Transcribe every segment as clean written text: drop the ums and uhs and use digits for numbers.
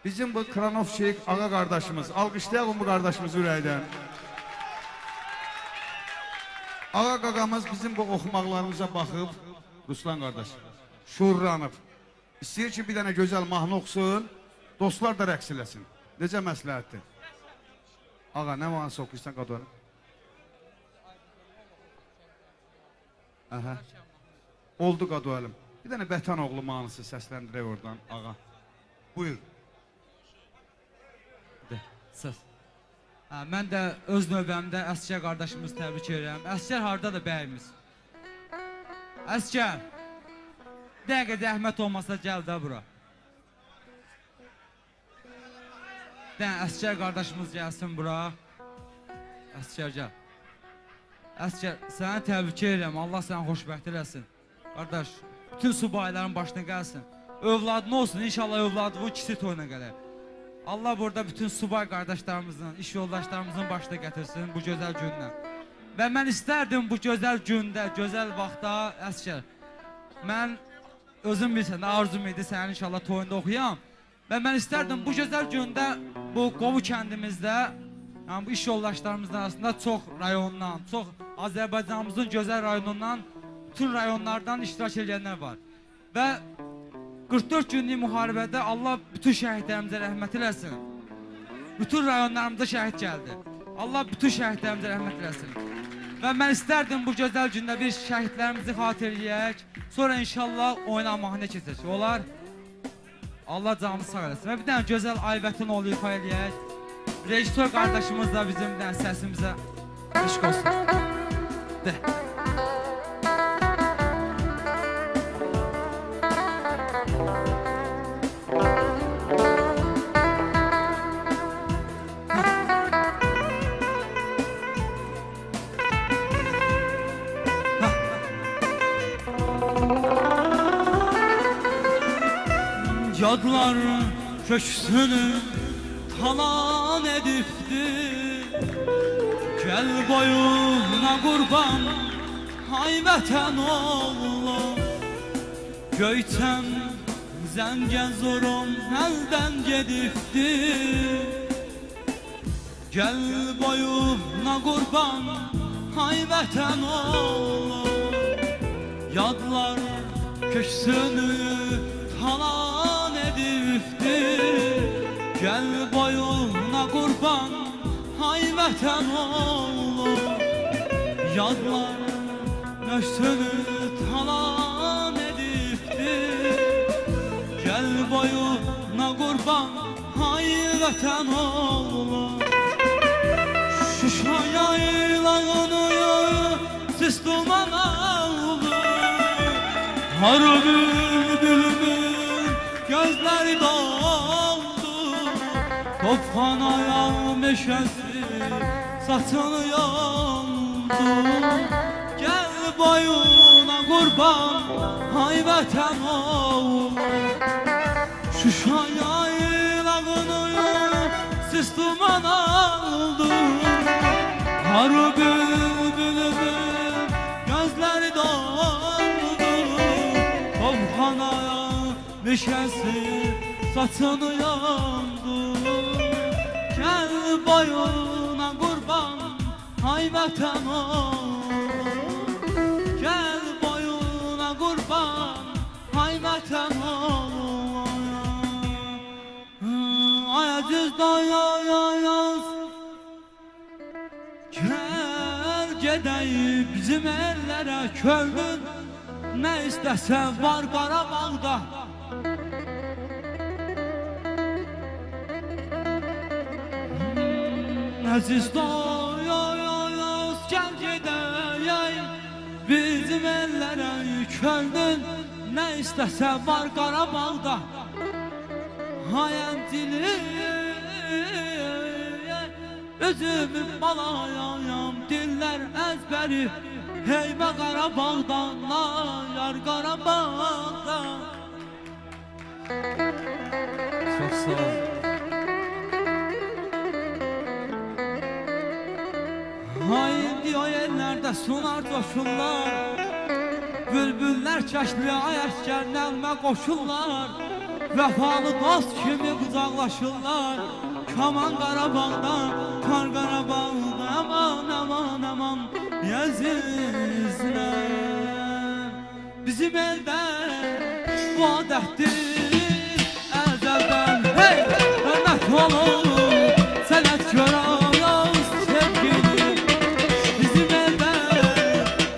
Bizim bu Kranovçik ağa kardeşimiz, alkışlayalım bu kardeşimiz ürəkdən. Ağa qaqamız bizim bu oxumaqlarımıza baxıb, Ruslan qardaş, şuurlanıb. İstəyir ki, bir dənə gözəl mahnı oxusun, dostlar da rəqs eləsin. Necə məsləhətdir? Ağa, nə mahnısı oxuyursan qadın? Aha. Oldu qadıvalım. Bir dənə Vətən oğlu mahnısı səsləndirək oradan, ağa. Buyur. Söz. Mən də öz növbəmdə Əsgər qardaşımız təbrik edirəm. Əsgər hardadır bəyimiz? Əsgər, dəqiqə zəhmət olmasa gəl də bura. Əsgər qardaşımız gəlsin bura. Əsgər gəl. Əsgər, səni təbrik edirəm. Allah səni xoşbəxt eləsin. Qardaş, bütün subayların başına gəlsin. Övladın olsun, inşallah övladının ikisi toyuna gələr. Allah burada bütün subay qardaşlarımızın, iş yoldaşlarımızın başına gətirsin bu gözəl gündən. Və mən istərdim bu gözəl gündə, gözəl vaxtda, Əsgər, mən özüm bilsən, arzum idi sənin inşallah toyunda oxuyam. Və mən istərdim bu gözəl gündə, bu Qovu kəndimizdə, yəni bu iş yoldaşlarımızın arasında çox rayondan, çox Azərbaycanımızın gözəl rayonundan, bütün rayonlardan iştirak edənlər var. Və 44 günlük müharibədə Allah bütün şəhidlərimizə rəhmət eləsin. Bütün rayonlarımızda şəhid gəldi. Allah bütün şəhidlərimizə rəhmət eləsin. Və mən istərdim bu gözəl gündə bir şəhidlərimizi xatırlayək. Sonra inşallah oyuna mahnə keçək. Olar. Allah canımızı sağ eləsin. Və bir dənə gözəl Ayvətin oğlu ifa eləyək. Rejissor qardaşımız da bizim bir dənə səsimizə eşq olsun. De. Yadlar köksünü talan edipti. Gel boyuna kurban hay vətən oğlu. Göyten Zəngəzurum elden gedipti. Gel boyuna kurban hay vətən oğlu. Yadlar köksünü talan edipti. Gel boyuna kurban hay vətən oğlu. Yadlar köksünü talan edipti. Gel boyuna kurban hay vətən oğlu. Şuşa yaylağını siz duman aldı. Harı bülbülümün gözleri doldu. Tophan ayağı meşesi saçını yandı. Gel boyuna kurban hay vətən oğlu. Şuşa yaylağını siz duman aldı. Harı bülbülümün gözleri doldu. Tophan ayağı meşesi saçını yandı. Gel boyuna kurban hay vətən oğlu. Gel boyuna kurban hay vətən oğlu. Ayaciz dayayaz gel gedəyim bizim ellere kördün. Ne istesen var Qarabağda. Aziz dayayaz gel gedəyim bizim ellere kördün. Ne istesen var Qarabağda. Hayentili özümün balayayam diller ezberi. Hey be Qarabağdan yar Qarabağdan. Çok sağ ol. Haydi o yerlerde sunar coşurlar. Bülbüller çeşli ay eşker nelme koşurlar. Vəfalı dost kimi qucaqlaşırlar. Kaman Qarabağda, kar Qarabağda. Aman aman aman Yazizlər. Bizim əldə bu adətdir əzəldən. Hey, hörmət olur sənətkara yaz sevgili. Bizim əldə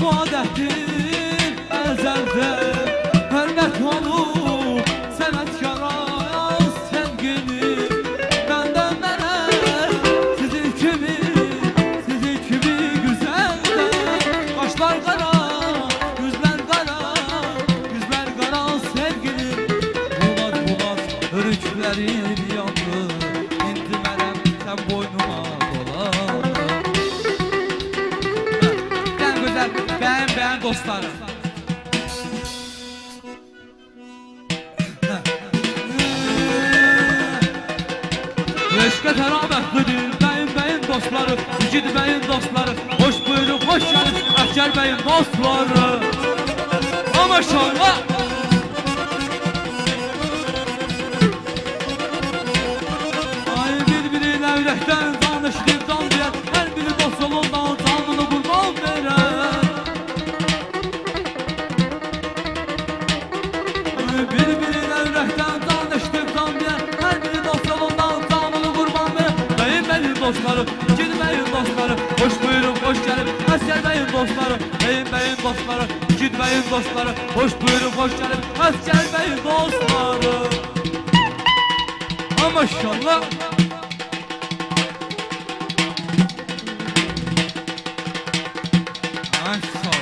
bu adətdir əzəldən. Hörmət olur sənətkara yaz sevgili. Məndən mənə sizin kimi güzəldir. Qaşlar qara, yüzlər qara, yüzlər qara sevgilim. Bulat bulat hörüklərim yandı. İndi mənəm sən boynuma dolandı. Ən gözəl, bəyən dostlarım. Eşqə tərabətlidir bəyin dostları. İgid bəyin dostları. Hoş buyurun, hoş gəlin Əskər bəyin dostları. Maşallah. Ay bir-biriyle ürəkdən danışdı can deyər. Hər biri dost yolundan canını qurban verər. Bir-biriyle ürəkdən danışdı can deyər. Hər biri dost yolundan canını qurban verər. Bəyin dostları, İgid bəyin dostları. Hoş buyurun, hoş gəlin Əskər bəyin dostları. Bəyin dostları, İgid bəyin dostları. Hoş buyurun, hoş gəlin Əskər bəyin dostları. Maşallah. Ay sağ ol.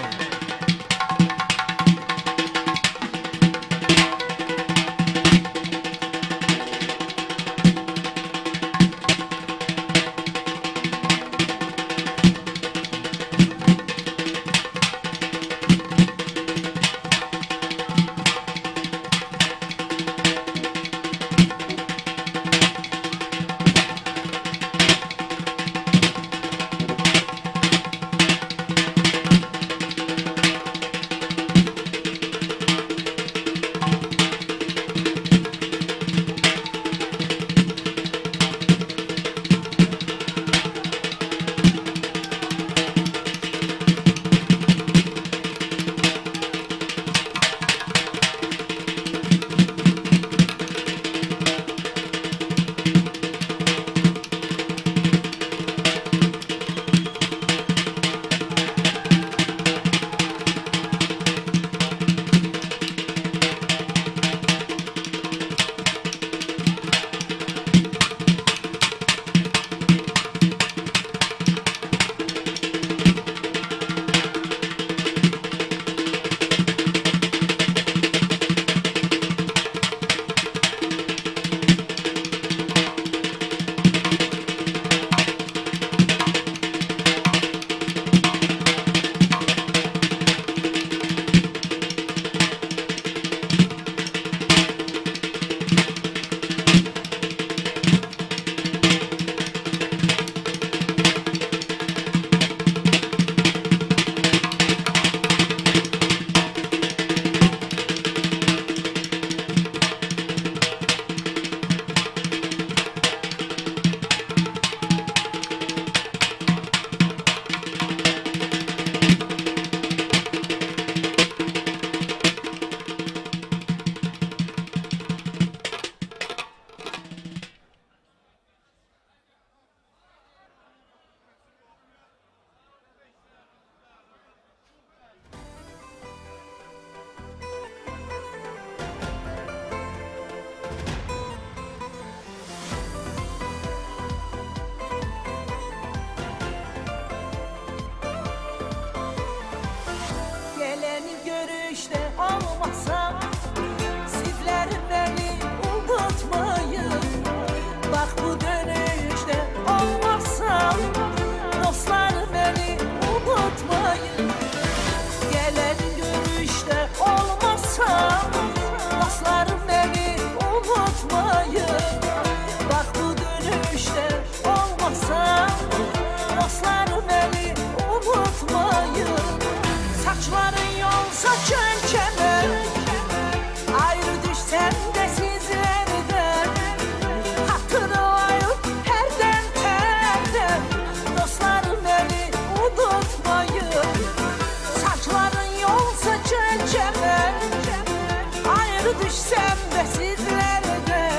düşsem de sizlerde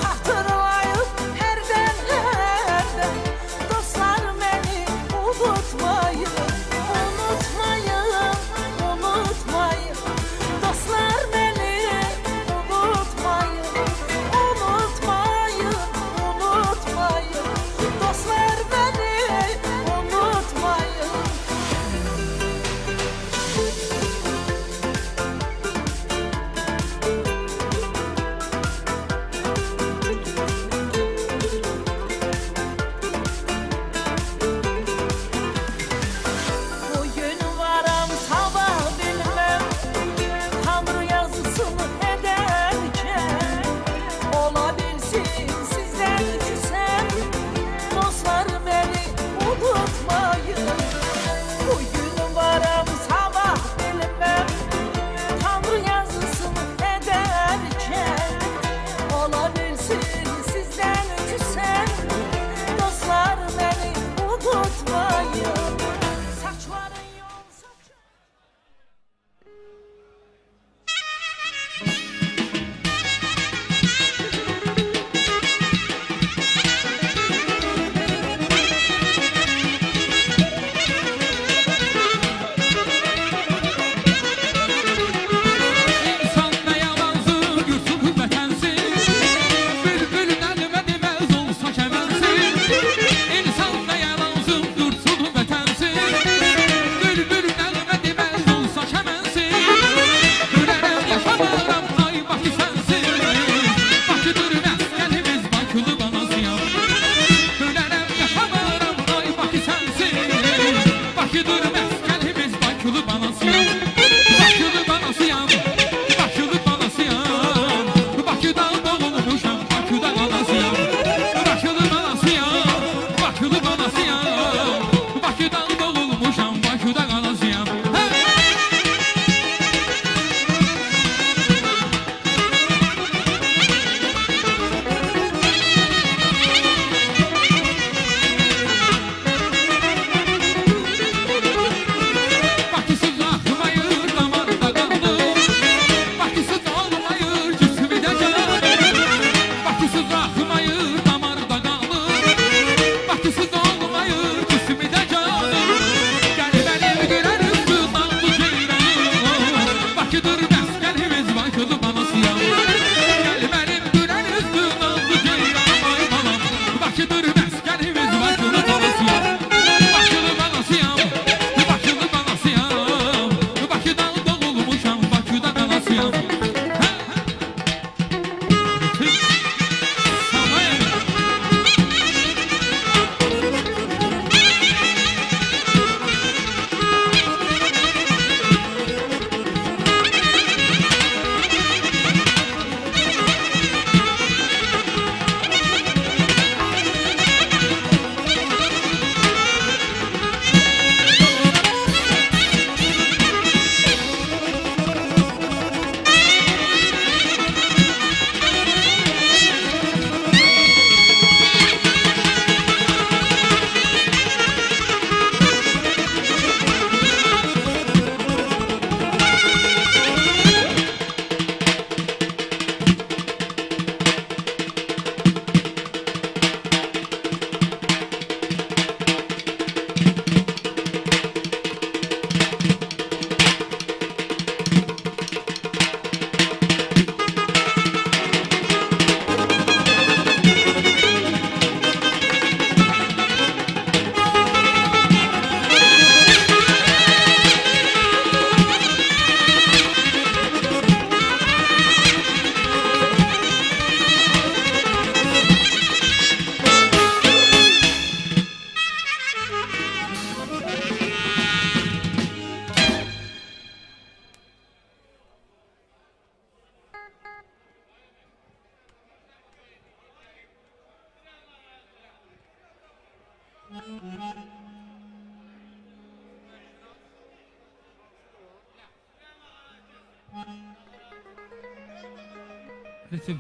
hatırlayıp herden herden dostlar beni unutmayın, unutmayın, unutmayın. Dostlar beni unutmayın, unutmayın, unutmayın. Dostlar beni unutmayın. Bugün varam sabah bilmem Tanrı yazısını ederken olabilsin sizden küsem dostlar beni unutmayın. Bugün varam sabah bilmem Tanrı yazısını ederken olabilsin sizden küsem dostlar beni unutmayın. Saçların yol saçı. İnsan ne yalansın, yurtsuz vətənsin. Bülbülün əlmə deməz olsa kəmənsin. İnsan ne yalansın, yurtsuz vətənsin. Bülbülün əlmə deməz olsa kəmənsin. Gülərəm, yaşamaram, ay Bakı sənsin. Bakıdır məskənimiz, Bakılı banasıyam. Gülərəm, yaşamaram, ay Bakı sənsin. Bakıdır məskənimiz, Bakılı banasıyam. Bakılı banasıyam, Bakılı banasıyam. Bakıdan doğulmuşam, Bakıda qalasıyam. Bakılı banasıyam, Bakılı banasıyam. Bakıdan doğulmuşam, Bakıda qalasıyam. Bakısız axmayır, damarda qaldı. Bakısız olmayır, cismide canı. Bakısız axmayır, damarda qaldı. Bakısız olmayır, cismide canı. Qəlbəlim görər üstü dağlı ceyranı. Bakıdır məskənimiz, Bakılı banasıyam. Qəlbəlim görər üstü dağlı ceyranı, ay balam. Bakıdır məskənimiz, Bakılı banasıyam. Bakılı banasıyam, Bakılı banasıyam. Bakıdan doğulmuşam, Bakıda qalasıyam. Samayım. Ritim.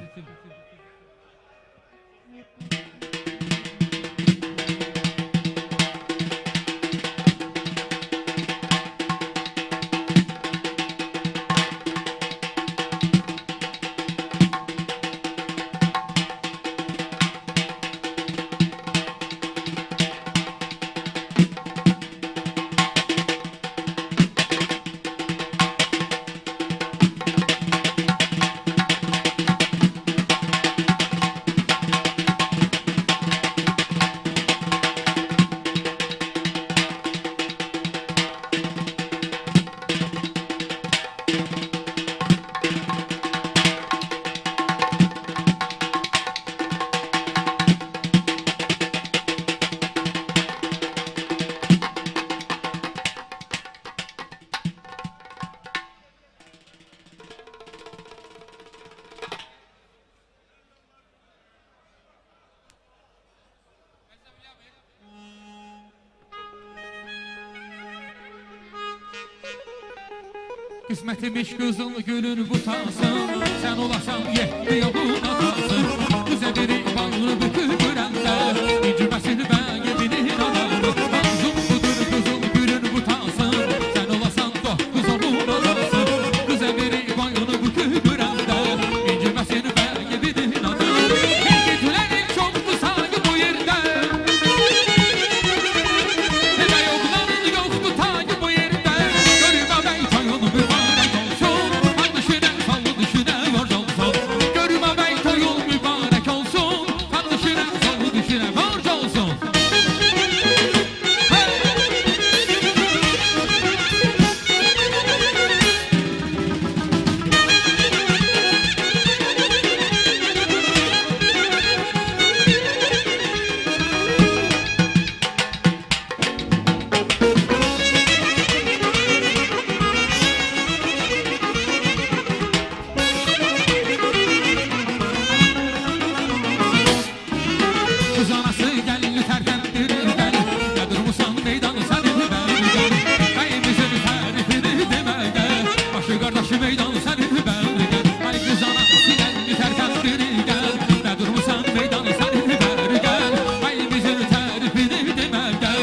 Qismətimiş qızıl gülün butansın, sən olasan yetdi yoluna qalsın. Üzə biri bağlı bütün görəndə, inciməsini bəgibinin adamı. Arzum budur qızıl gülün butansın, sən olasan doqquz yoluna qalsın. Üzə biri bağlı bütün görəndə, inciməsini bəgibinin adamı. Bilgitlərin çoxdu sanki bu yerdə, Hədə yoxların yoxdu tagi bu yerdə. Görmə bəy toyun mübarək olsun, al dişinə, sal dişinə borc olsun. Görmə bəy toyun mübarək olsun, al dişinə, sal dişinə borc olsun. Kız anası gəlin tərkəndirirdən, nə durmusan meydanı sənin bəlgən. Bəyimizin tərifini deməgə, başı qardaşı meydanı sənin bəlgən. Ay kız anası gəlin tərkəndirirdən, nə durmusan meydanı sənin bəlgən. Bəyimizin tərifini deməgə,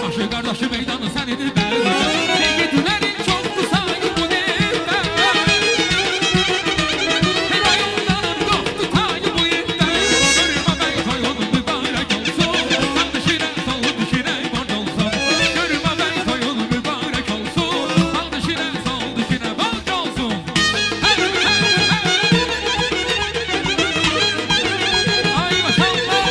başı qardaşı meydanı sənin bəlgən. Yiğitlərin çoxdu sayı bu yerdə, Hədə yolların yoxdu tayı bu yerdə. Görmə bəy toyun mübarək olsun, al dişinə, sal dişinə borc olsun. Görmə bəy toyun mübarək olsun, al dişinə, sal dişinə borc olsun. Ay maşallah.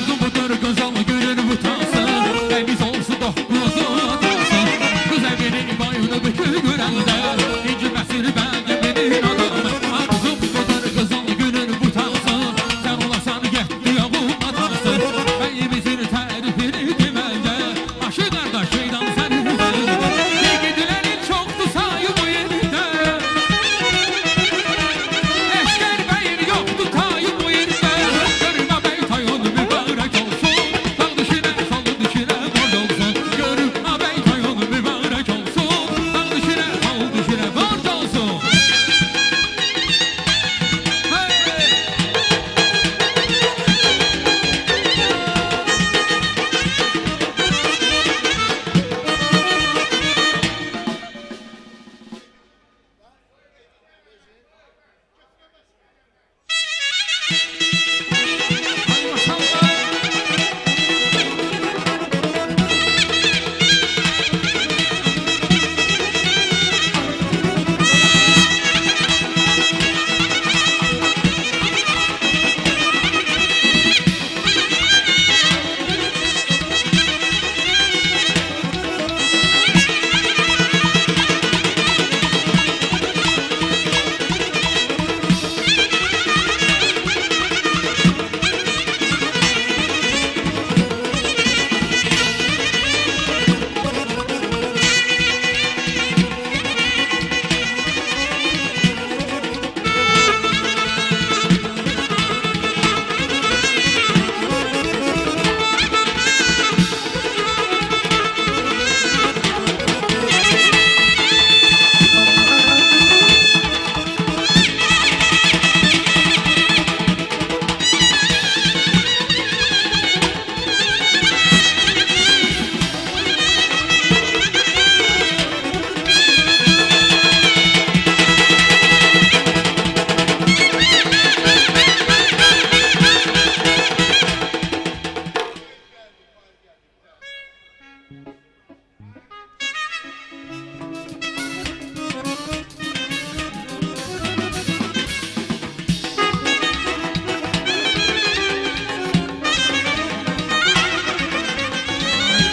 Arzum budur gözəl gülün butansın, Bəmiz olsun doqquz atansın. Qızə biri boyunu bütün görəndə, inciməsini bəgibinin adamı. Arzum budur gözəl gülün butansın, sən olasan yetdi yoluna qalsın. Bəyimizin tərifini deməgə, başı qardaş şeydan sənin bəlgən. Yiğitlərin çoxdu sayı bu yerdə, Əskər bəyin yoxdu tayı bu yerdə. Görmə bəy toyun mübarək olsun, al dişinə, sal dişinə borc olsun. Görmə bəy toyun mübarək olsun, al dişinə, sal dişinə borc olsun. Hey! Ay maşallah.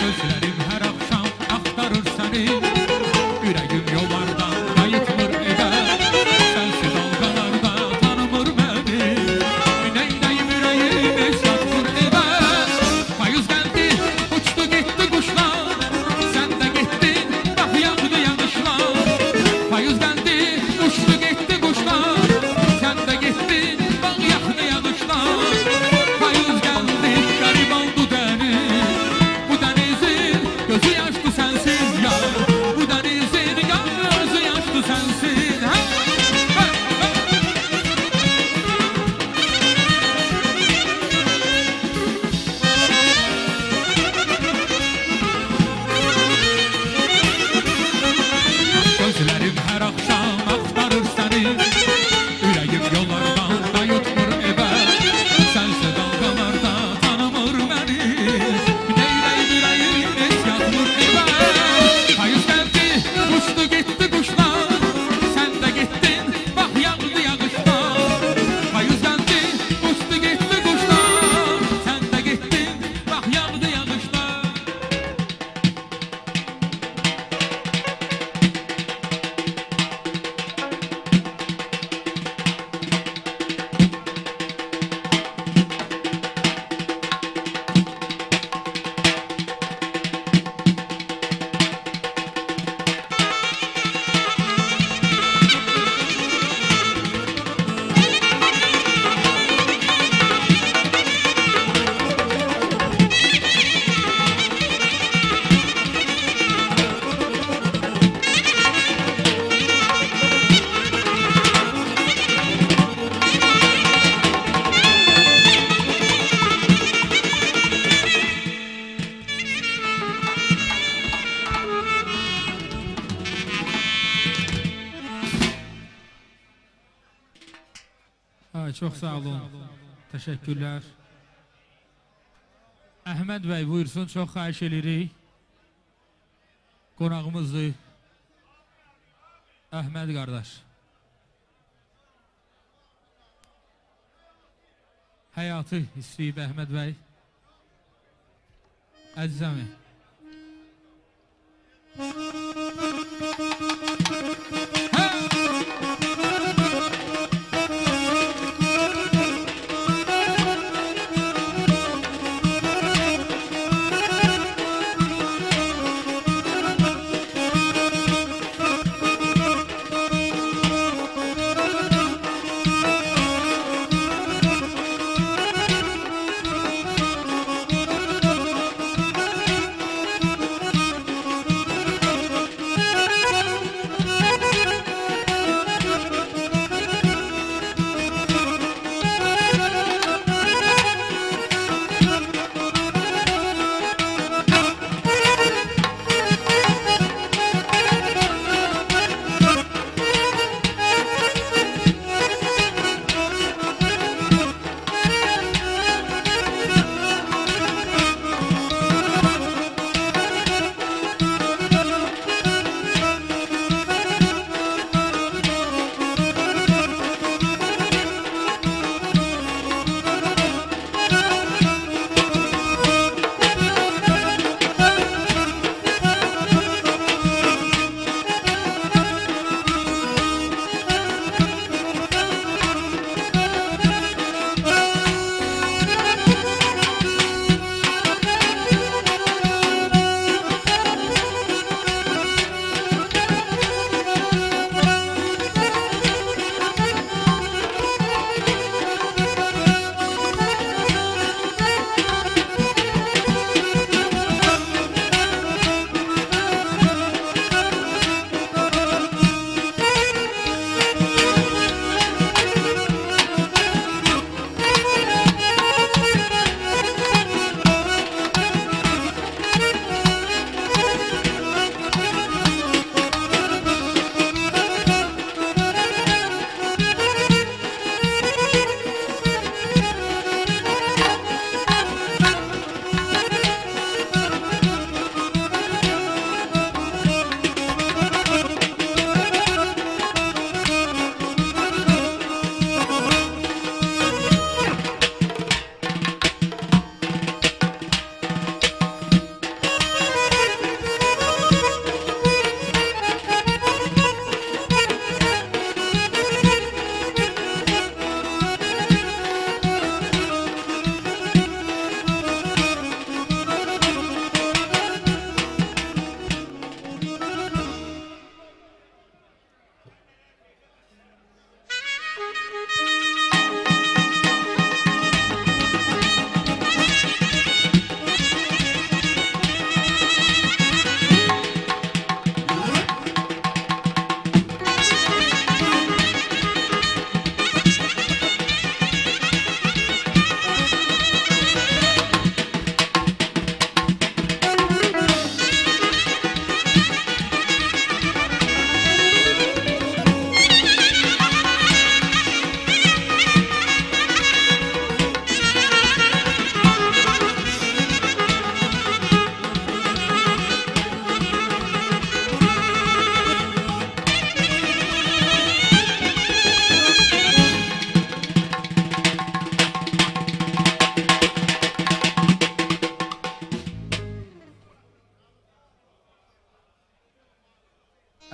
Gözlərim hər axşam axtarır səni, ürəyim yollardan qayıtmır evə. Sənsiz dalğalarda tanımır məni, neyləyim ürəyim heç yatmır evə. çok sağ olun. Teşekkürler. Əhməd bəy buyursun, çox xahiş edirik. Qonağımızdır. Əhməd qardaş. Həyatı istəyib Əhməd bəy. Əzizəmi.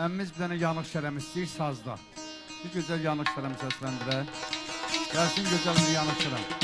Əmmimiz bir dənə yanıq şərəm istəyir sazda. Bir gözəl yanıq şərəm səsləndirək. Gəlsin gözəl bir yanıq şərəm.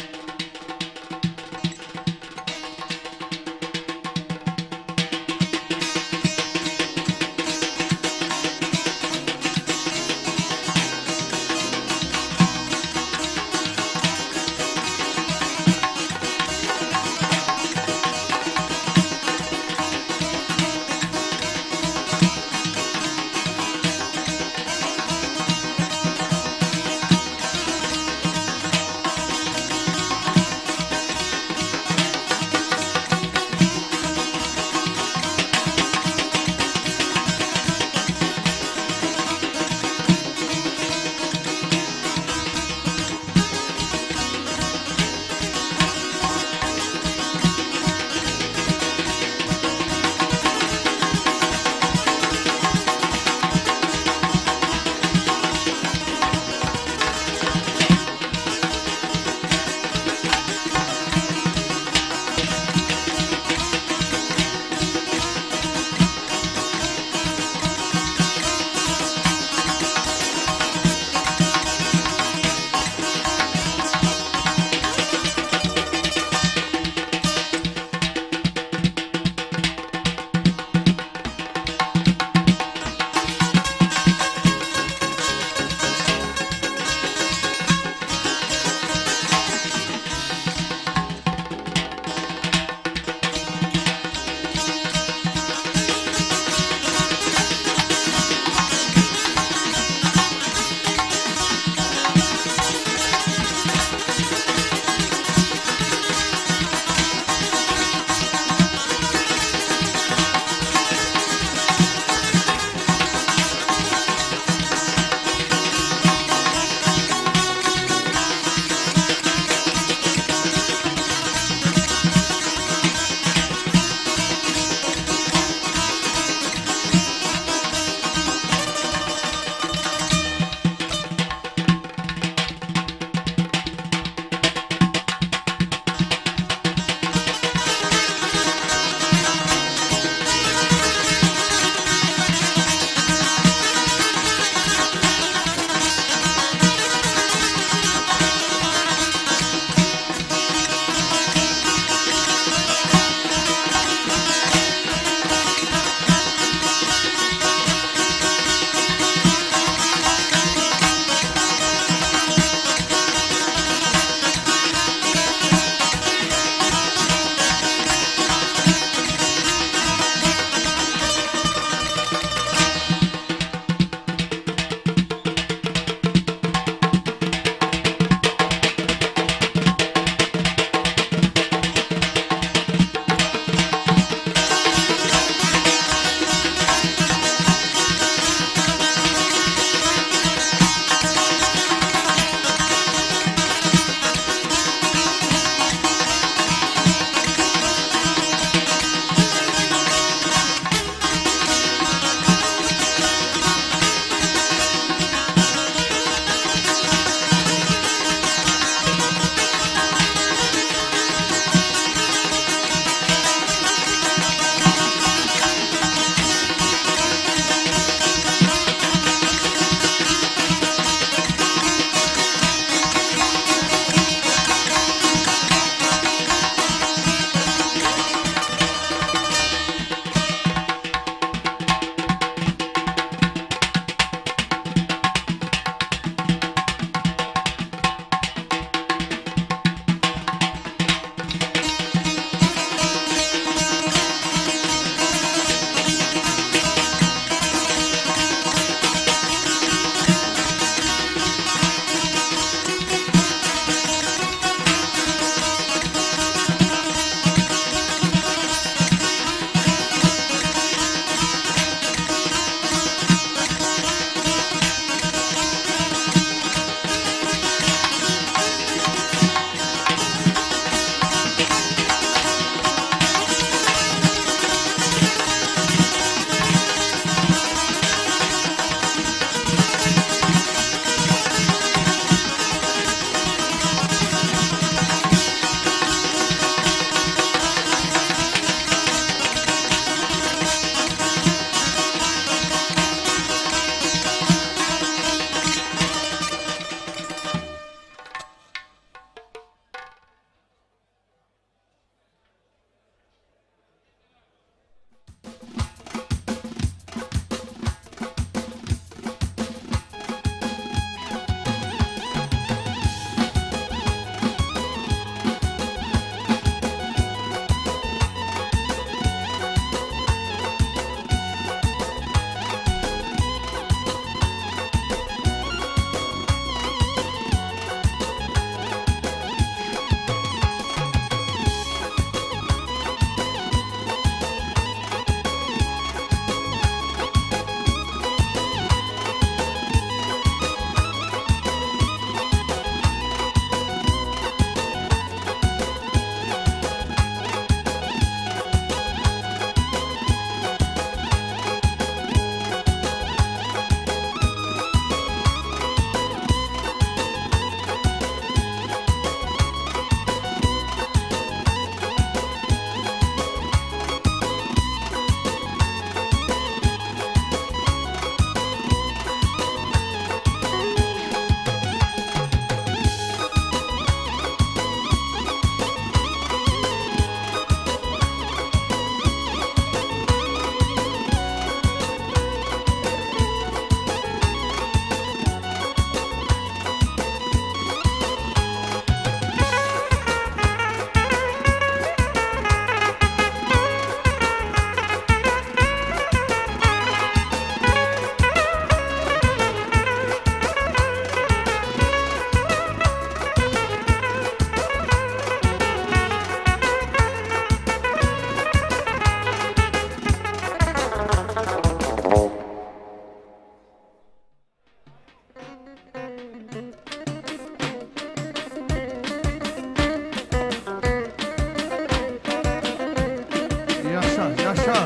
Yaşa, yaşa.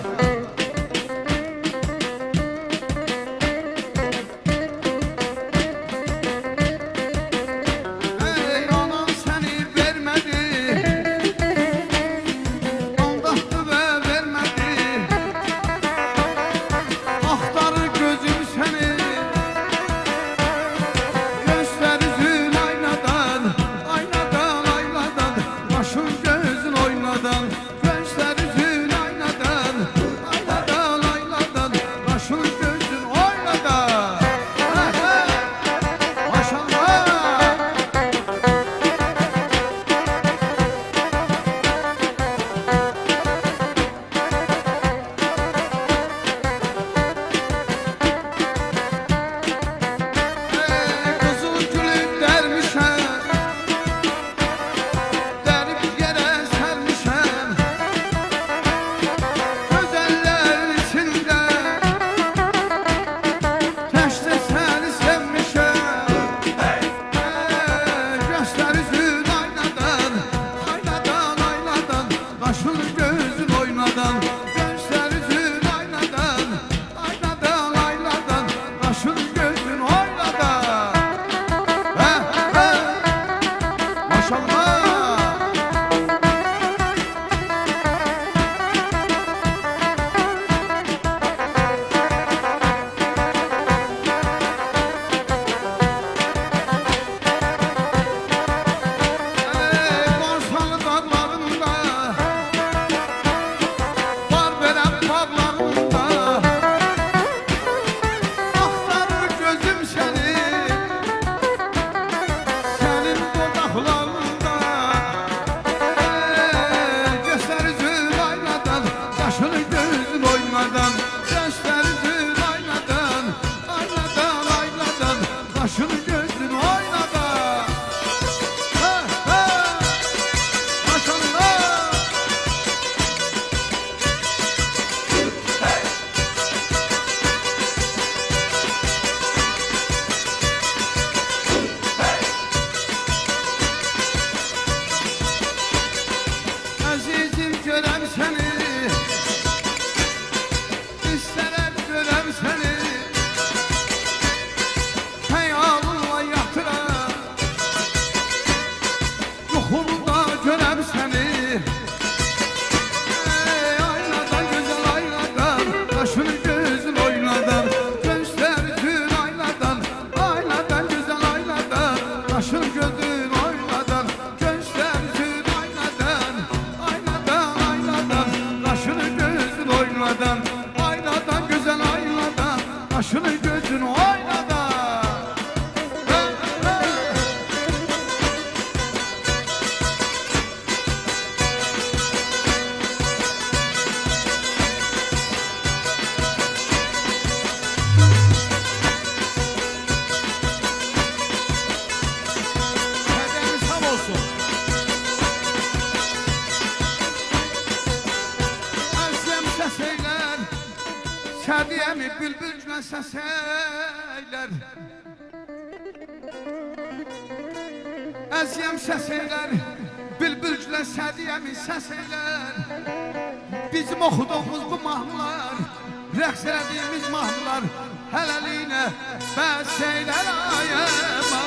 Ey anam səni vermədi, aldatdı və vermədi. Axtarır gözüm səni, göstər üzün aynadan, aynadan, aynadan, başın gözün oynadan. Göstər üzün aynadan, aynadan, aynadan, başın gözün oynadan. Maşallah. Qızıl gülü dərmişəm, dərib yerə sərmişəm. Gözəllərin içində təkcə səni sevmişəm. Göstər üzün aynadan, aynadan, aynadan, başın gözün oynadan. Göstər üzün aynadan, aynadan, aynadan, başın gözün oynadan. Maşallah. Borsalı dağlarında, var verən bağlarında, axtarır gözüm səni, sənin dodaqlarında. Göstər üzün aynadan, qaşını gözün oymadan. Göstər üzün aynadan, aynadan, aynadan, qaşını gözün oynadan. Maşallah. Əzizim görəm səni, istərəm görəm səni. Xəyalımla yatıram, yuxumda görəm səni. Aynadan gözəl aynadan, qaşını gözün oynadan. Göstər üzün aynadan, aynadan gözəl aynadan, qaşın gözün oynadan. Göstər üzün aynadan, aynadan, aynadan, qaşını gözün oynadan. Aynadan gözəl aynadan, qaşını gözün oynadan. Kədəmi sağ olsun. Əzəm səs eylər, Sədiyəmi bülbülclə səs eylər. Əzəm səs eylər, bülbülclə Sədiyəmi səs eylər. Bizim oxuduğumuz bu mahnılar, rəqs elədiyimiz mahnılar hələliklə bəs eylər ayəmə.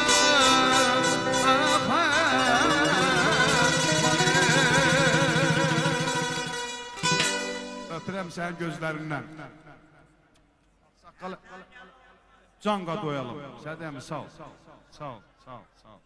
Öpürəm sənin gözlərindən. Saqqalı canqa doyalım. Sədiyəmi sağ ol. Sağ ol, sağ ol, sağ ol.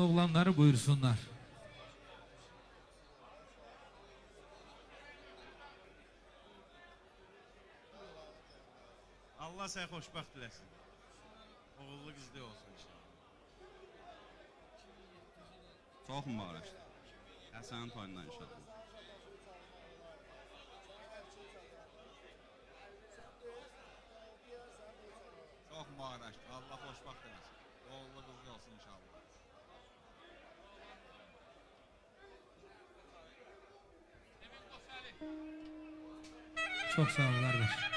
İmzalı oğlanları buyursunlar. Allah səni xoşbəxt eləsin. Oğullu qızlı olsun inşallah. Çox mübarəkdir. Həsənin toyundan inşallah. Çox mübarəkdir. Allah xoşbəxt eləsin. Oğullu qızlı olsun inşallah. Çok sağ ol kardeş.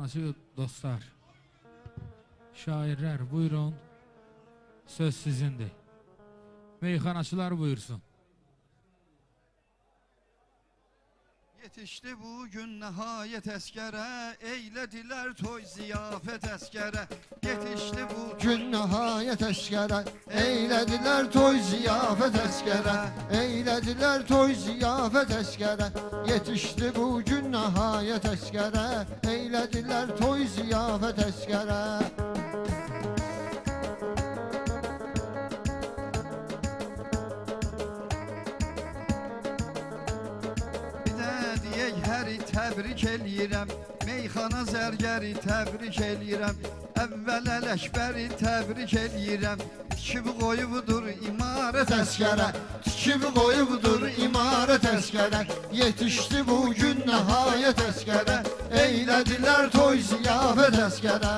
Meyxanaçı dostlar, şairlər buyurun, söz sizindir. Meyxanaçılar buyursun. Yetişdi bugün nəhayət əskərə, eylədilər toy ziyafət əskərə. Yetişdi bugün Gün nəhayət əskərə, eylədilər toy ziyafət əskərə, eylədilər toy ziyafət əskərə. Yetişdi bu gün nəhayət əskərə, eylədilər toy ziyafət əskərə. Həri təbrik eləyirəm, meyxana zərgəri təbrik eləyirəm, əvvəl ələkbəri təbrik eləyirəm, tikib qoyubdur imarət əskərə, Tikib qoyubdur imarət əskərə, yetişdi bu gün nəhayət əskərə, eylədilər toy ziyafət əskərə.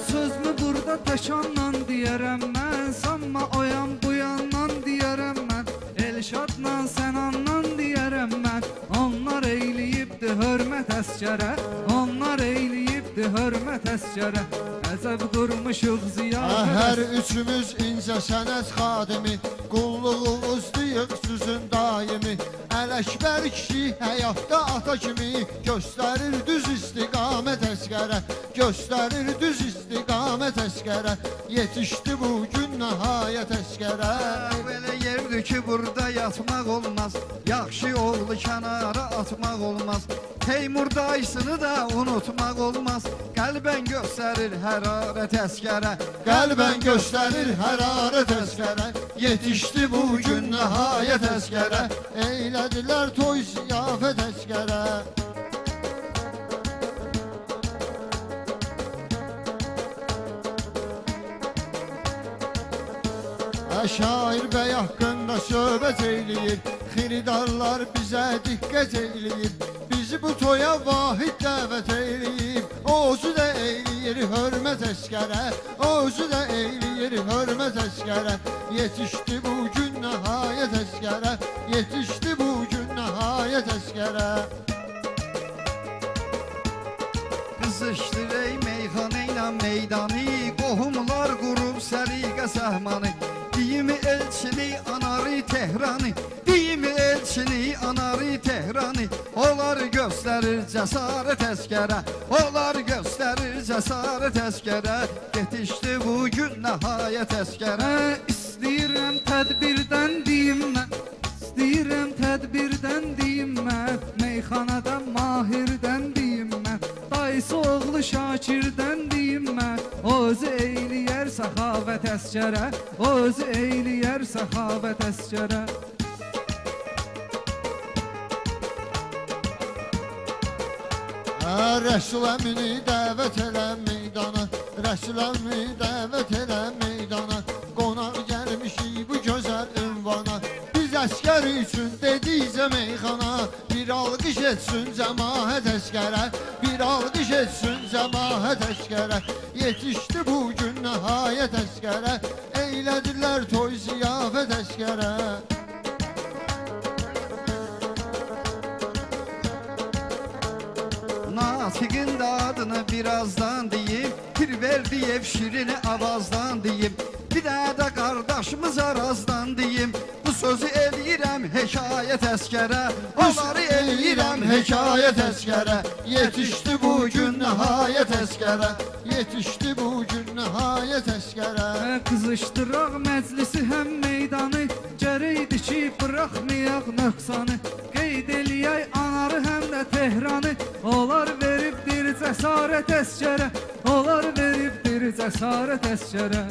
Sözümü burada təkanla deyərəm mən, sanma o yan bu yandan deyərəm mən, Elşadla Sənandan deyərəm mən. Onlar eyləyibdi hörmət əskərə, onlar eyləyibdi hörmət əskərə. Əzəb qurmuşuq ziyafət. Hər üçümüz incə sənət xadimi, qulluğumuzdayıq sözün daimi. Ələkbər kişi həyatda ata kimi, göstərir düz istiqamət əskərə, göstərir düz istiqamət əskərə. Yetişdi bu gün nəhayət əskərə. Belə yerdir ki burada yatmaq olmaz, yaxşı oğlu kənara atmaq olmaz, Teymur dayısını da unutmaq olmaz, qəlbən göstərir hərarət əskərə, Qəlbən göstərir hərarət əskərə, yetişdi bu gün nəhayət əskərə, eylədilər toy ziyafət əskərə. Şair bəy haqqında söhbət eyləyir, xiridarlar bizə diqqət eyləyir, bizi bu toya vahid dəvət eyləyib, o özü də eyləyir hörmət əskərə, o özü də eyləyir hörmət əskərə. Yetişdi bu gün nəhayət əskərə, yetişdi bu gün nəhayət əskərə. Qızışdır ey meyxana ilə meydanı, qohumlar qurub səliqə səhmanı, deyimi elçini anarı Tehranı, deyimi elçini anarı Tehranı, onlar göstərir cəsarət əskərə, onlar göstərir cəsarət əskərə. Yetişdi bu gün nəhayət əskərə. İstəyirəm tədbirdən deyim mən, istəyirəm tədbirdən deyim mən, meyxanada mahirdən deyim mən, dayısı oğlu Şakirdən deyim mən, özü eyləyər səxavət əskərə, özü eyləyər səxavət əskərə. Rəsul əmini dəvət elə meydana, Rəsul əmini dəvət elə meydana, qonaq gəlmişik bu gözəl ünvana, biz əskər üçün dedikcə meyxana, bir alqış etsin cəmaət əskərə, bir alqış etsin cəmaət əskərə. Yetişdi bu gün nəhayət əskərə, eylədilər toy ziyafət əskərə. Natiqin də adını birazdan deyim, Pirverdiyev şirini avazdan deyim, bir də qardaşımız Arazdan deyim, bu sözü eləyirəm hekayət əskərə, onları eləyirəm hekayət əskərə. Yetişdi bu gün nəhayət əskərə, yetişdi bu gün nəhayət əskərə. Qızışdıraq məclisi həm meydanı, gərəkdir ki bıraxmayaq nöqsanı, qeyd eləyək anarı həm də Tehranı, onlar veribdir cəsarət əskərə, onlar veribdir cəsarət əskərə.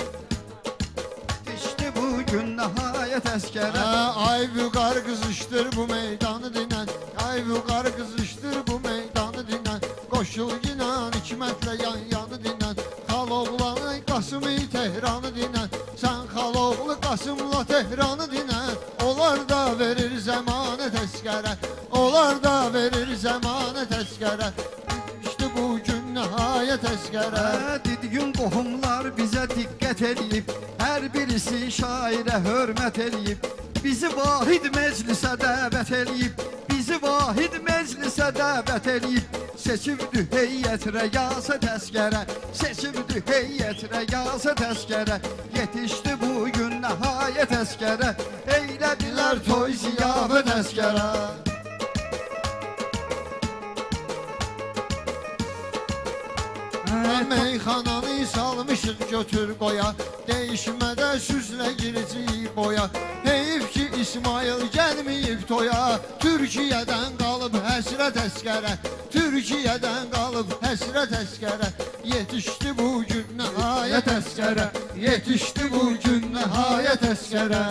Yetişdi bu gün nəhayət əskərə. Ay vüqar qızışdır bu meydanı dinən, ay vüqar qızışdır bu meydanı dinən, qoşul inan hikmətlə yan yanı dinən, Xaloğlanı Qasımı Tehranı dinən, sən Xaloğlu Qasımla Tehranı dinən, onlar da verir zəmanət əskərə, onlar da verir zəmanət əskərə. İşte bu gün nəhayət əskərə. Dediyin qohumlar bizə diqqət eləyib, hər birisi şairə hörmət eləyib, bizi vahid məclisə dəvət eləyib, biz Bizi vahid meclisə dəvət eləyib Seçibdü heyyət rəyasət əskərə Seçibdü heyyət rəyasət əskərə Yetişdi bugün nəhayət əskərə Eylədilər toy ziyafət əskərə Meyxananı salmışıq götür qoya Değişmədə süzlə girəcəyik boya Heyif ki İsmail gəlməyib toya Türkiyədən qalıb həsrət əskərə Türkiyədən qalıb həsrət əskərə Yetişdi bugün nəhayət əskərə Yetişdi bugün nəhayət əskərə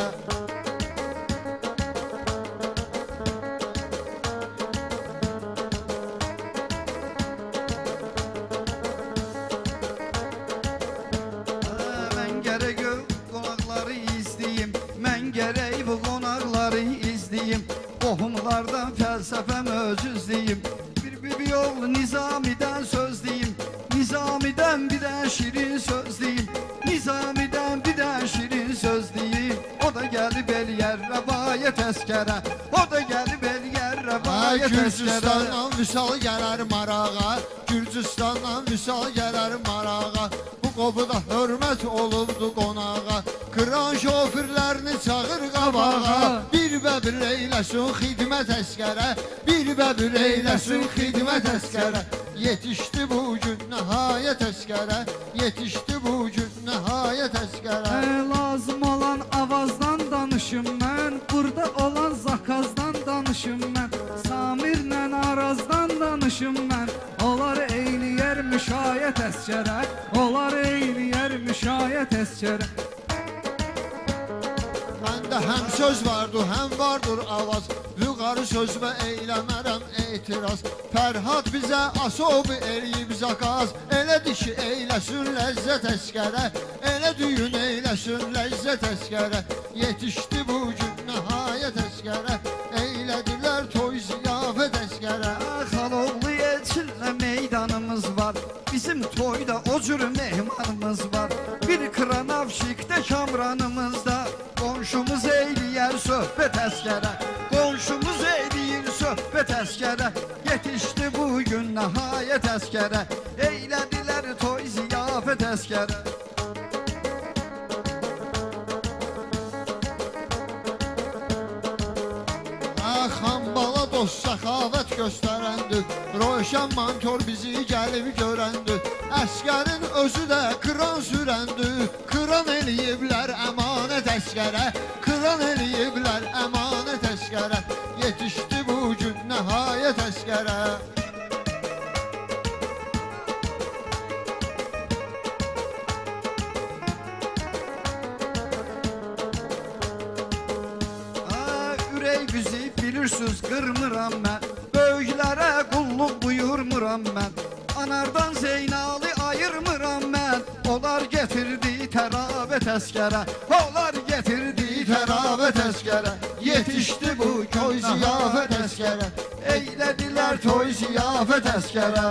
Qohumlardan fəlsəfəm özüzliyim Bir yol Nizamidən söz deyim Nizamidən bir də şirin söz deyim Nizamidən bir də şirin söz deyim O da gəlib eləyər rəvayət əskərə O da gəlib eləyər rəvayət əskərə Gürcüstandan vüsal gələr marağa Gürcüstandan vüsal gələr marağa Bu qobuda hörmət olubdu qonağa Kıran şofirlərini çağır qabağa Bir bəbir eyləsin xidmət əskərə Bir bəbir eyləsin xidmət əskərə Yetişdi bugün nəhayət əskərə Yetişdi bugün nəhayət əskərə Lazım olan avazdan danışım mən Burada olan zakazdan danışım mən Samirlə Arazdan danışım mən Onlar eyləyər müşayət əskərə Onlar eyləyər müşayət əskərə Məndə həm söz vardır, həm vardır avaz Vüqarı söz və eyləmərəm etiraz Fərhad bizə asob eləyib zakaz Elədir ki, eyləsin ləzzət əskərə Elə düyün eyləsin ləzzət əskərə Yetişdi bugün nəhayət əskərə Eylədilər toy ziyafət əskərə Xaloğlu elçinlə meydanımız var Bizim toyda o cür mehmanımız var Bir kranavşikdə kamranımızda Qonşumuz eyləyər söhbət əskərə Qonşumuz eyləyir söhbət əskərə Yetişdi bugün nəhayət əskərə Eylədilər toy ziyafət əskərə Xambala dost səxavət göstərəndir Roşan mantor bizi gəlib görəndir Əskərin özü də kran sürəndir Kran eləyiblər əmanət əskərə Kran eləyiblər əmanət əskərə Yetişdi bugün nəhayət əskərə Bizi bilirsiniz qırmıram mən Böyüklərə qulluq buyurmuram mən Anardan Zeynalı ayırmıram mən Onlar getirdi tərabət əskərə Onlar getirdi tərabət əskərə Yetişdi bu toy ziyafət əskərə Eylədilər toy ziyafət əskərə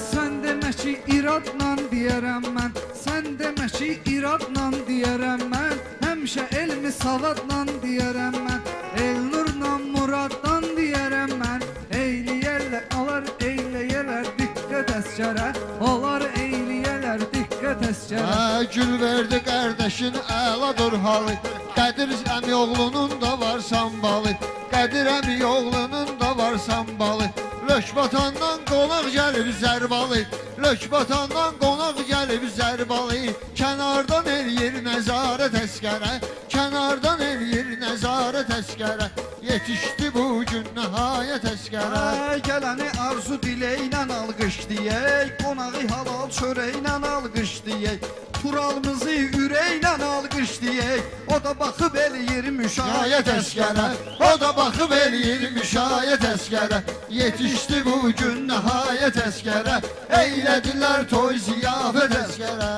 Sən demə ki iradla deyərəm mən Sən demə ki iradla deyərəm mən Həmişə elmi savadla deyərəm mən Elnurla muraddan deyərəm mən Eyləyərlər, alar eyləyərlər diqqət əskərə Olar eyləyərlər diqqət əskərə Gül verdi qardaşın əladır halı Qədir əmi oğlunun da var sambalı Qədir əmi oğlunun da var sambalı Lökbatandan qonaq gəlib zərbalı Lökbatandan qonaq gəlib zərbalı Kənardan eləyir nəzarət əskərə Kənardan eləyir nəzarət əskərə Yetişdi bugün nəhayət əskərə Gələni arzu diləynə alqış deyək Qonağı halal çörəklə alqış deyək Turalımızı ürəklə alqış deyək O da baxıb eləyir müşayət əskərə O da baxıb eləyir müşayət əskərə Yetişdi bugün nəhayət əskərə Eylədilər toy ziyafət əskərə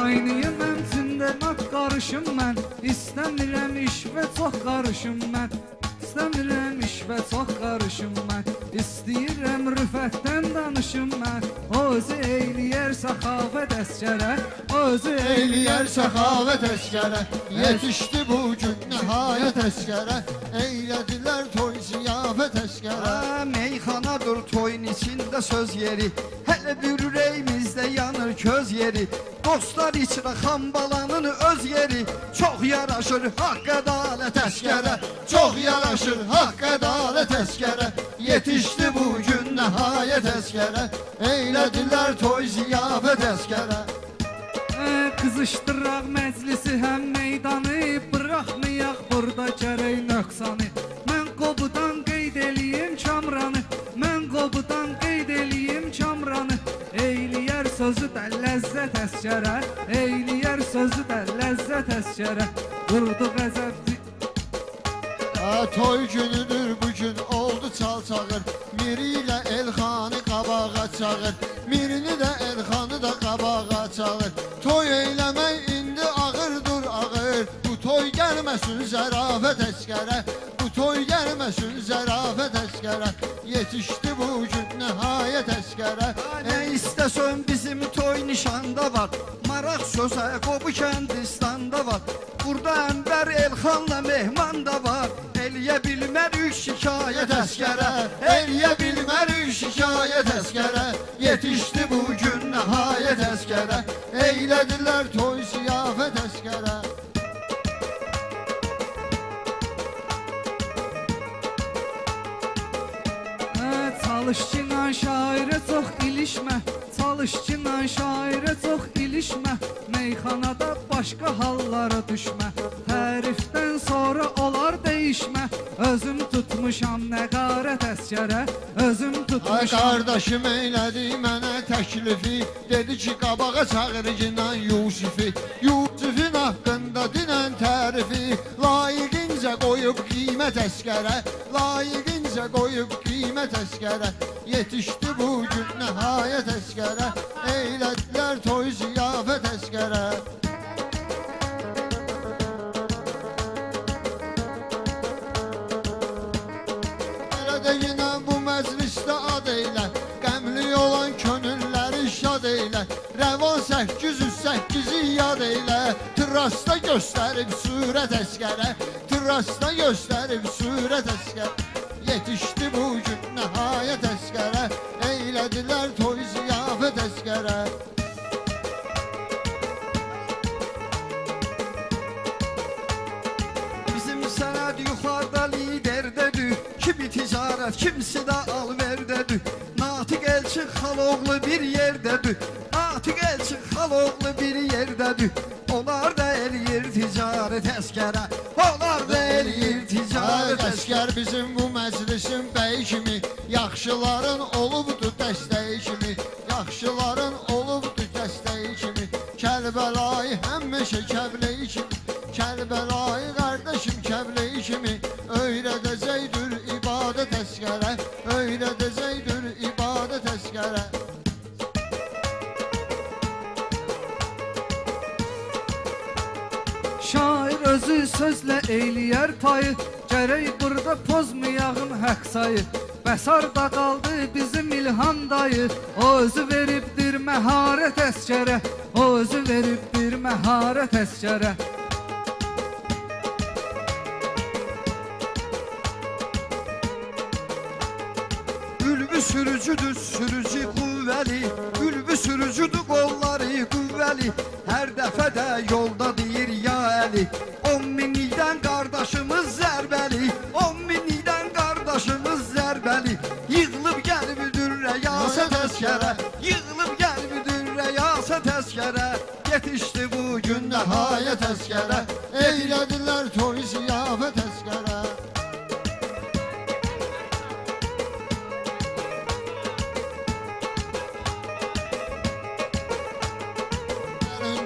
Qaynıyım əmçində mat qarışım mən. İstəmirəm iş və çox qarışım mən. İstəmirəm iş və çox qarışım mən. İstəyirəm rüfətdən danışım mən. Özü eyləyər səxavət əskərə. Özü Eyləyər səxavət əskərə. Yetişdi bu gün nəhayət əskərə. Eylədilər toy ziyafət əskərə. Meyxanadır toyun içində söz yeri. Hələ bir ürəyimizdə yanır köz yeri. Dostlar içrə xambalanın öz yeri. Çox yaraşır haqq ədalət əskərə. Çox yaraşır haqq ədalət əskərə. Yetişdi bu gün nəhayət əskərə. Eylədilər toy ziyafət əskərə. Qızışdıraq məclisi həm meydanı. Bıraxmayaq burada gərək nöqsanı. Mən qobudan qeyd eləyim kamranı. Mən qobudan qeyd eləyim kamranı. Eyləyər sözü də ləzzət əskərə. Eyləyər sözü də ləzzət əskərə. Durdu qəzəbdi. Toy günüdür bugün oldu çal çağır. Miri ilə Elxanı qabağa çağır. Mirini də Elxanı da qabağa çağır. Toy eyləmək indi ağırdır ağır. Bu toy gəlməsin zərafət əskərə. Bu toy gəlməsin zərafət əskərə. Yetişdi bu gün nəhayət əskərə. Nə istəsən bizim toy nişanda var. Maraq sözə qobu kəndistanda var. Burada Ənvər Elxanla mehman da var. Eləyə bilmərik şikayət əskərə. Eləyə bilmərik şikayət əskərə. Yetişdi bu gün nəhayət əskərə. Eylədilər toy ziyafət əskərə. Çalışçınan şairə çox ilişmə. Çalışçınan şairə çox ilişmə. Meyxanada başqa hallara düşmə. Tərifdən sonra olar dəyişmə. Özüm tutmuşam nəqarət əskərə. Özüm Ay tutmuşam. qardaşım eylədi mənə təklifi. Dedi ki qabağa çağır cinan Yusifi. Yusifin haqqında dinən tərifi. Layiqincə qoyub qiymət əskərə. Layiqincə qoyub qiymət əskərə. Yetişdi bu gün nəhayət əskərə. Eylədilər toy ziyafət əskərə. Elə də yenə bu məclisdə ad eylə. Qəmli olan könülləri şad eylə. Rəvan 808-i yad eylə. Tirasda göstərib surət əskərə. Tirasda göstərib surət əskərə. Yetişdi bu gün nəhayət əskərə. Eylədilər toy ziyafət əskərə. Bizim sənəd yuxarıda liderdədir. Kimi ticarət, kimisi də alverdədir. Natiq Elçin Xaloğlu bir yerdədir. Natiq Elçin Xaloğlu bir yerdədir. Onlar da eləyir ticarət əskərə. Onlar da eləyir ticarət əskərə. Əskər bizim bu məclisin bəyi kimi. Yaxşıların olubdur dəstəyi kimi. Yaxşıların olubdur dəstəyi kimi. Kərbəlayı həmişə kəbləyi kimi. Kərbəlayı qardaşım kəbləyi kimi. Öyrədəcəkdir ibadət əskərə. Öyrədəcəkdir ibadət əskərə. Şair özü sözlə eyləyər payı. Gərək burada pozmayağın həq sayı. Bəsarda qaldı bizim İlhan dayı. O özü veribdir məharət əskərə. O özü veribdir məharət əskərə. Ülbü sürücüdür, sürücü qüvvəli. Ülbü sürücüdür, qolları qüvvəli. Hər dəfə də yolda deyir ya əli. 10 minlikdən qardaşımız zərbəli. 10 minlikdən qardaşımız zərbəli. Yığılıb gəlbidir rəyasət əskərə. Yığılıb gəlbidir rəyasət əskərə. Yetişdi bu gün nəhayət əskərə. Eylədilər toy ziyafət əskərə.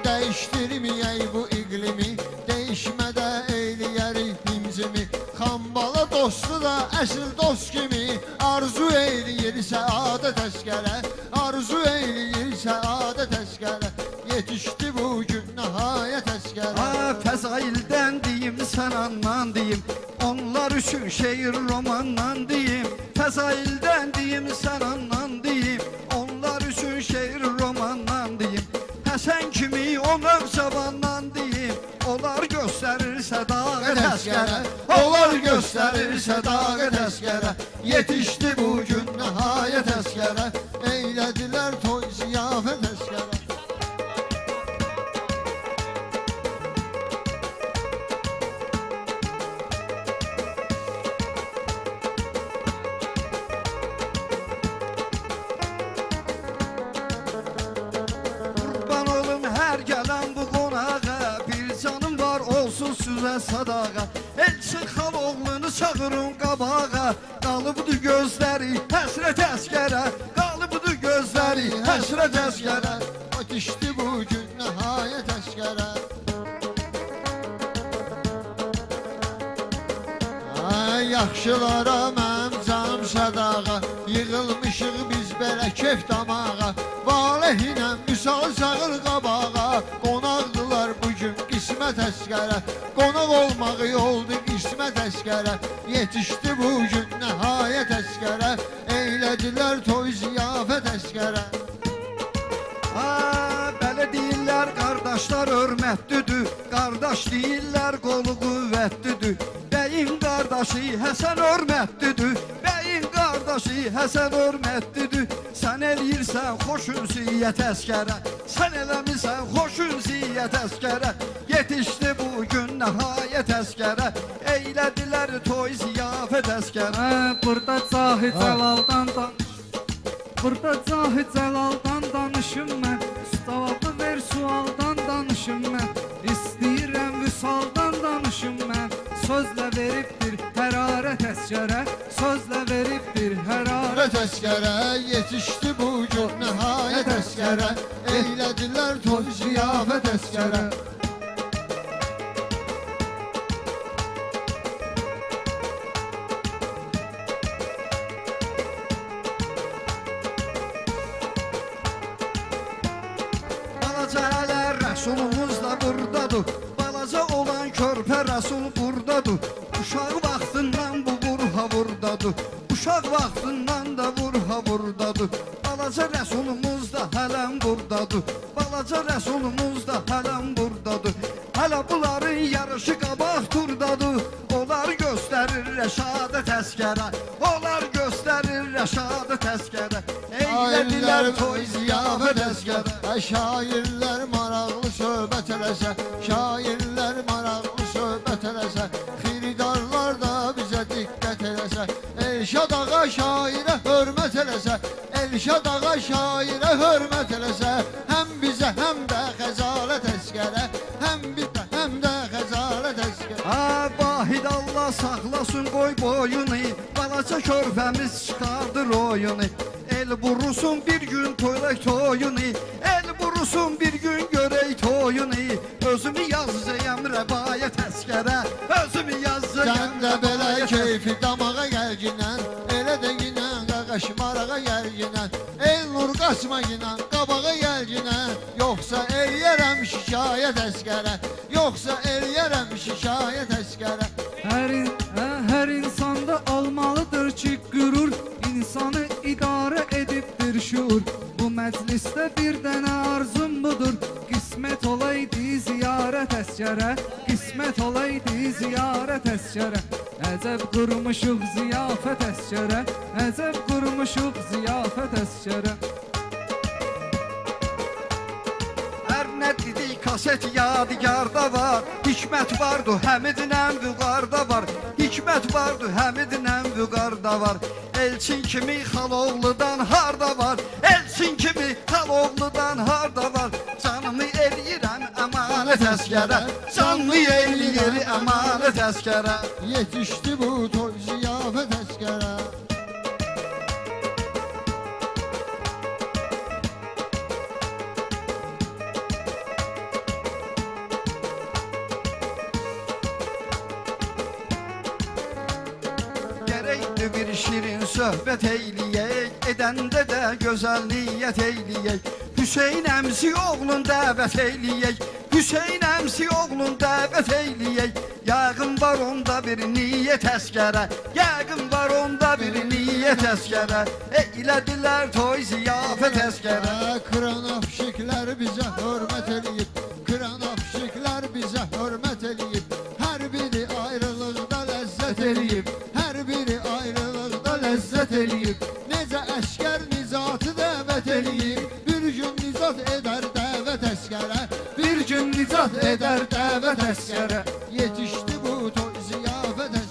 Dəyişdirməyək bu iqlimi. Dəyişmədə eyləyərik himcimi. Xambala dostu da əsl dost kimi. Arzu eyləyir səadət əskərə. Arzu eyləyir səadət əskərə. Yetişdi bugün nəhayət əskərə. Ha Fəzaildən deyim, sən andan deyim, onlar üçün şeir romandan deyim. Fəzaildən deyim, sən andan deyim, onlar üçün şeir romandan deyim. Həsən kimi o növcavandan deyim, onlar göstərir sədaqət əskərə. Onlar göstərir sədaqət əskərə. Yetişdi bugün nəhayət əskərə. Eylədilər toy ziyafət əskərə. Qurban olum hər gələn bu qonağa, bir canım var olsun sizə sadaqa. Elçin Xaloğlunu çağırın qabağa, qalıbdı gözləri həsrət əskərə. Qalıbdı gözləri həsrət əskərə. Yetişdi bugün nəhayət əskərə. Ay yaxşılara mənim canım sadağa, yığılmışıq biz belə kef damağa. Valehlə misal çağır qabağa, qonaqdılar bugün qismət əskərə. Qonaq olmağı oldu qismət əskərə. Yetişdi bugün nəhayət əskərə. Eylədilər toy ziyafət əskərə. Belə deyirlər qardaşlar hörmətlidir, qardaş deyirlər qolu qüvvətlidir. Bəyin qardaşı Həsən hörmətlidir, bəyin qardaşı Həsən hörmətlidir. Sən eləyirsən xoşunsiyyət əskərə, sən eləmirsən xoşunsiyyət əskərə. Yetişdi bugün nəhayət əskərə, eylədilər toy ziyafət əskərə. Burada Cahid Cəlaldan Burada Cahid Cəlaldan danışım mən. Cavabı ver sualdan danışım mən. İstəyirəm vüsaldan danışım mən. Sözlə veribdir hərarət əskərə, sözlə veribdir hərarət Əskərə yetişdi bugün nəhayət əskərə. Eylədilər toy ziyafət əskərə. Balaca hələ Rəsulumuz da buradadır, balaca olan körpə Rəsul buradadır. Uşaq vaxtından bu vurha buradadır, uşaq vaxtından da vurha buradadır. Balaca Rəsulumuz da hələm buradadır, balaca Rəsulumuz da hələm buradadır. Hələ bunların yarışı qabaq turdadır, onlar göstərir rəşadət əskərə, onlar göstərir rəşadət əskərə. Eylədilər toy ziyafət əskərə. Şairlər maraqlı söhbət eləsə, şairlər maraqlı söhbət eləsə, xiridarlar da bizə diqqət eləsə. Elşad ağa şairə hörmət eləsə, Elşad ağa şairə hörmət eləsə, həm bizə həm də xəzalət əskərə, həm bizə həm də xəzalət əskərə. Vahid Allah saxlasın qoy boyunu, balaca körpəmiz çıxardır oyunu. El vurusun bir gün toylak toyunu, el vurusun bir gün görək toyunu. Özümü yazacağım rəbayət əskərə, özümü yazacağım Sən də belə keyfi damağa gəlginən, elə də ginən qaqaş marağa gəlginən. El nur qaçma ginən, qabağa gəlginən, yoxsa eləyərəm şikayət əskərə, yoxsa eləyərəm şikayət əskərə. Hər insanda olmalıdır ki qürur, insanı idarə edibdir şuur. Bu məclisdə bir dənə arzum budur, qismət olaydı ziyarət əskərə, qismət olaydı ziyarət əskərə. Əcəb qurmuşuq ziyafət əskərə, əcəb qurmuşuq ziyafət əskərə. Nə dedik kaset yadigarda var, hikmət vardı həmidinən vüqarda var, hikmət vardı həmidinən vüqarda var. Elçin kimi Xaloğludan harda var, elçin kimi Xaloğludan harda var. Canımı eləyirəm əmanət əskərə, canımı eləyir əmanət əskərə. Yetişdi bu toy ziyafət əskərə. Bir şirin söhbət eyləyək, edəndə də gözəl niyyət eyləyək. Hüseyin əmsi oğlun dəvət eyləyək, Hüseyin əmsi oğlun dəvət eyləyək. Yəqin var onda bir niyyət əskərə, yəqin var onda bir niyyət əskərə. Eylədilər toy ziyafət əskərə. Kıran afşiklər bizə hörmət eləyib, Kıran afşiklər bizə hörmət eləyib. Hər biri ayrılıqda ləzzət eləyib, hər biri ayrılıqda ləzzət eləyib. Necə əskər nizatı dəvət eləyib, bir gün nizat edər dəvət əskərə, bir gün nizat edər dəvət əskərə. Yetişdi bu toy ziyafət əskərə.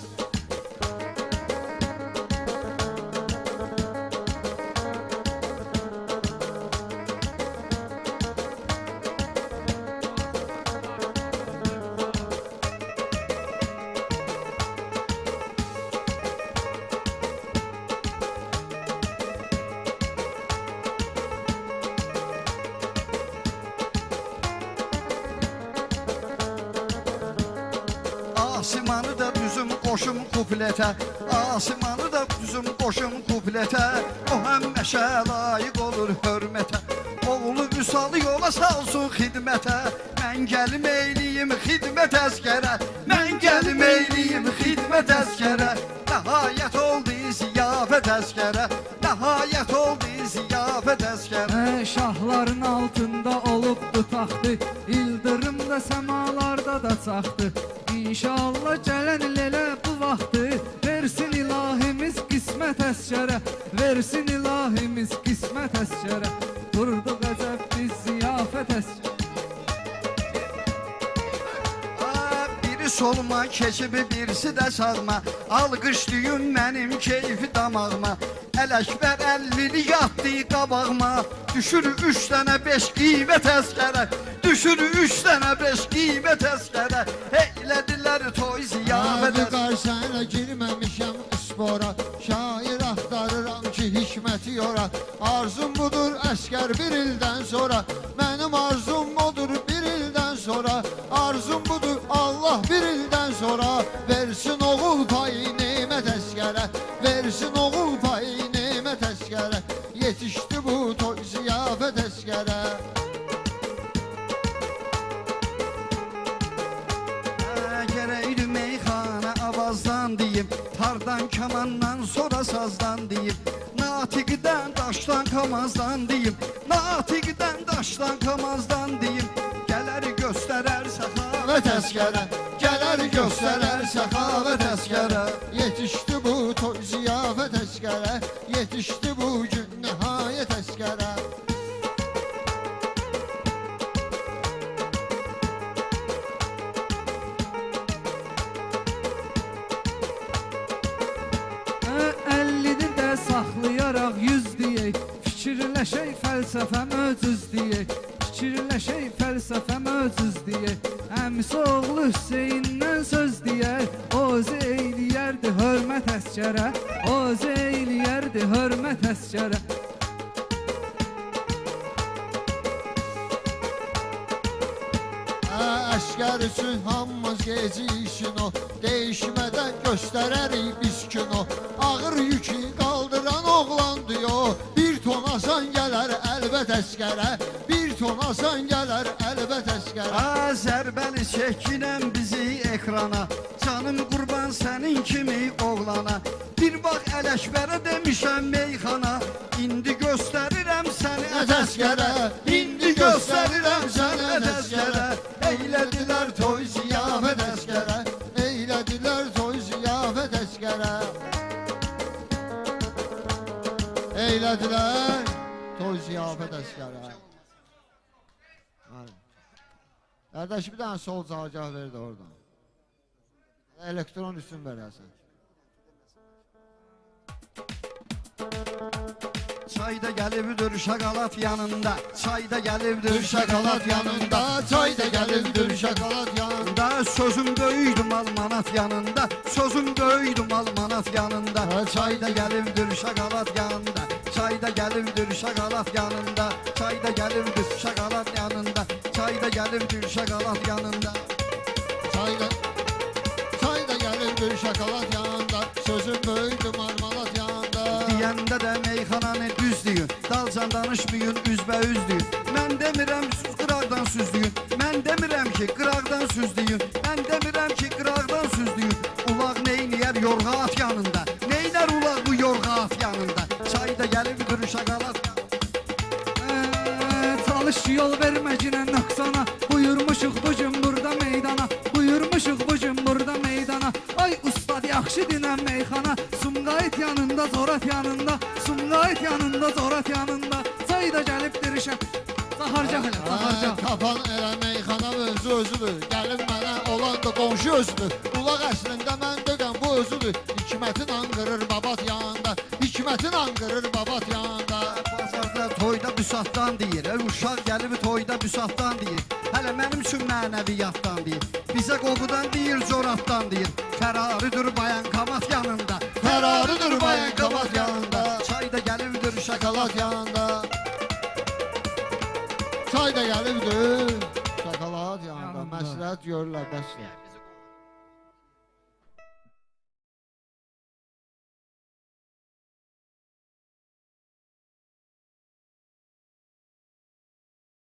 Asimanı da düzüm qoşum kupletə, Asimanı da düzüm qoşum kupletə. O həmişə layiq olur hörmətə, oğlu Vüsalı yola salsın xidmətə. Mən gəlim eyliyim xidmət əskərə, mən gəlim eyliyim xidmət əskərə. Nəhayət oldu ziyafət əskərə, nəhayət oldu ziyafət əskərə. Şahların altında olubdu taxtı, İldırım da səmalarda da çaxtı. İnşallah gələn elə bu vaxtı, versin ilahimiz qismət əskərə, versin ilahimiz qismət əskərə. Durdu qəzəb biz ziyafət əskərə. Biri soluma keçib birisi də sağma, alqışlayın mənim keyfi damağıma. Ələkbər 50'li yatdı qabağıma, düşür 3 dənə 5 qiymət əskərə, düşür 3 dənə 5 qiymət əskərə. Eylədilər toy ziyafət əskərə. Qarşısına girməmişəm spora, şair axtarıram ki hikməti yora. Arzum budur əskər bir ildən sonra, mənim arzum odur bir ildən sonra. Arzum budur Allah bir ildən sonra, versin oğul payı nemət əskərə, versin oğul payı nemət əskərə. Yetişdi bu toy ziyafət əskərə. Gərəkdir meyxana avazdan deyim, tardan kamandan sonra sazdan deyim. Natiqdən daşdan kamazdan deyim, natiqdən daşdan kamazdan deyim. Gələr göstərər səxavət əskərə, gələr göstərər səxavət əskərə. Yetişdi bu toy ziyafət əskərə, yetişdi bu gün nəhayət əskərə. Saxlayaraq yüz deyək, fikirləşək fəlsəfə möcüz deyək, fikirləşək fəlsəfə möcüz deyək. Əmisi oğlu Hüseyndən söz deyək, o eyləyərdi hörmət əskərə, o eyləyərdi hörmət əskərə. Əskər üçün hamımız geciksin o, değişmədən göstərərik biz kino. Ağır yükü qaldıran oğlandı o, bir ton asan gələr əlbət əskərə, bir ton asan gələr əlbət əskərə. Zərbəli çəkinən bizi ekrana, canım qurban sənin kimi oğlana. Bir bax Ələkbərə demişəm meyxana, indi göstərirəm səni əskərə, indi göstərirəm səni əskərə. Eylədilər toy ziyafət əskərə, Eylədilər toy ziyafət əskərə. Eylədilər toy ziyafət əskərə. Qardaş bir dənə sol cavab verdi oradan. Elektron üstün verəsən. Çayda gəlibdir şokolad yanında, çayda gəlibdir şokolad yanında, çayda gəlibdir şokolad yanında. Sözüm böyüydü malmanat yanında, sözüm böyüydü malmanat yanında. Çayda gəlibdir şokolad yanında, çayda gəlibdir şokolad yanında, çayda gəlibdir şokolad yanında, çayda gəlibdir şokolad yanında. Çayda gəlibdir şokolad yanında, sözüm böyüydü marmalat yanında. Deyəndə də meyxananı düz deyin, dalca Bazen danışmayın üzbə üz deyin. Mən demirəm qıraqdan süzlüyün. Mən demirəm ki qıraqdan süzlüyün. Mən demirəm ki qıraqdan süzlüyün. Ulaq neyniyər yorğa at yanında. Neylər ulaq bu yorğa at yanında. Çayda gəlib durur şaqalat. Çalış yol vermə cinə nöqsana. Buyurmuşuq bu gün burada meydana. Buyurmuşuq bu gün burada meydana. Ay ustad yaxşı dinən meyxana. Sumqayıt yanında, Zorat yanında. Sumqayıt yanında, Zorat yanında. Çayda gəlib dirişəm. Zaharca hələ, zaharca. Tapan elə meyxana özüdür. Gəlib mənə olan da qonşu özüdür. Ulaq əslində mən deyəm bu özüdür. Hikmətin anqırır babat yanında. Hikmətin anqırır babat yanında. Bazarda toyda büsatdan deyir. Uşaq gəlib toyda büsatdan deyir. Hələ mənim üçün mənəviyyatdan deyir. Bizə qovudan deyir, Zoratdan deyir. Fərarıdır bayan kamat yanında. Fərarıdır bayan kamat yanında. Çayda gəlibdir Şakalat yanında. Çay da gəlibdir. Şakalat yanında. Məsləhət görürlər bəsdir.